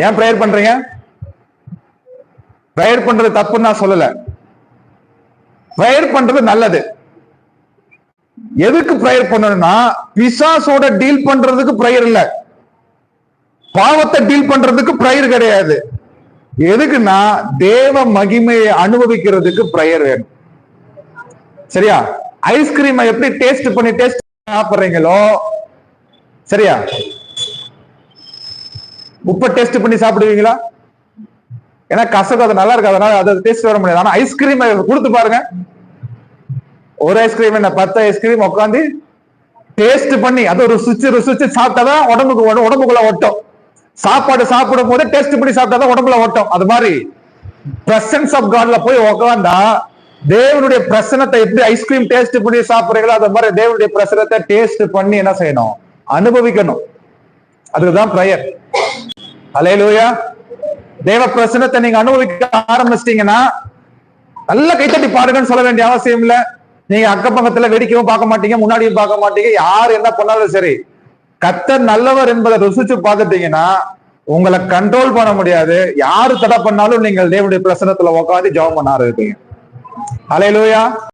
ஏன் பிரேயர் பண்றீங்க? பிரேயர் பண்றது தப்புன்னு நான் சொல்லல. பிரேயர் பண்றது நல்லது. எதுக்கு பிரேயர் பண்ணணும்னா, பிசாசோட டீல் பண்றதுக்கு பிரேயர் இல்ல, பாவத்தை டீல் பண்றதுக்கு பிரேயர் கிடையாது. எதுக்குன்னா தேவ மகிமையை அனுபவிக்கிறதுக்கு பிரேயர் வேணும். சரியா? ஐஸ்கிரீமை எப்படி டேஸ்ட் பண்ணி சாப்பிடுறீங்களோ, சரியா, உப்பை டேஸ்ட் பண்ணி சாப்பிடுவீங்களா? ஏன்னா கசக்கு, அது நல்லா இருக்கு, அதனால அதை டேஸ்ட் வர முடியாது. ஆனா ஐஸ்கிரீம் கொடுத்து பாருங்க, ஒரு ஐஸ்கிரீம் என்ன 10 ஐஸ்கிரீம் உட்காந்து டேஸ்ட் பண்ணி அதை ருசிச்சு சாப்பிட்டாதான் உடம்புக்குள்ள ஒட்டும். சாப்பாடு சாப்பிடும் போது டேஸ்ட் பண்ணி சாப்பிட்டாதான் உடம்புல ஓட்டம். அது மாதிரி பிரசன்ஸ் ஆஃப் காட்ல போய் உட்காந்தா தேவனுடைய பிரசனத்தை எப்படி ஐஸ்கிரீம் டேஸ்ட் பண்ணி சாப்பிடுறீங்களோ அது மாதிரி தேவனுடைய பிரசனத்தை டேஸ்ட் பண்ணி என்ன செய்யணும்? அனுபவிக்கணும். அதுக்குதான் பிரேயர். ஹல்லேலூயா. தேவ பிரசனத்தை நீங்க அனுபவிக்க ஆரம்பிச்சிட்டீங்கன்னா நல்ல கைத்தட்டி பாருங்கன்னு சொல்ல வேண்டிய அவசியம் இல்ல. நீங்க அக்கப்பக்கத்துல வேடிக்கையும் பார்க்க மாட்டீங்க, முன்னாடியும் பார்க்க மாட்டீங்க. யார் என்ன பண்ணாலும் சரி, கர்த்தர் நல்லவர் என்பதை ருசிச்சு பார்த்துட்டீங்கன்னா உங்களை கண்ட்ரோல் பண்ண முடியாது. யாரு தடை பண்ணாலும் நீங்கள் தேவனுடைய பிரசனத்துல உட்காந்து ஜெபம் பண்ண ஆரம்பிப்பீங்க. ஹல்லேலூயா.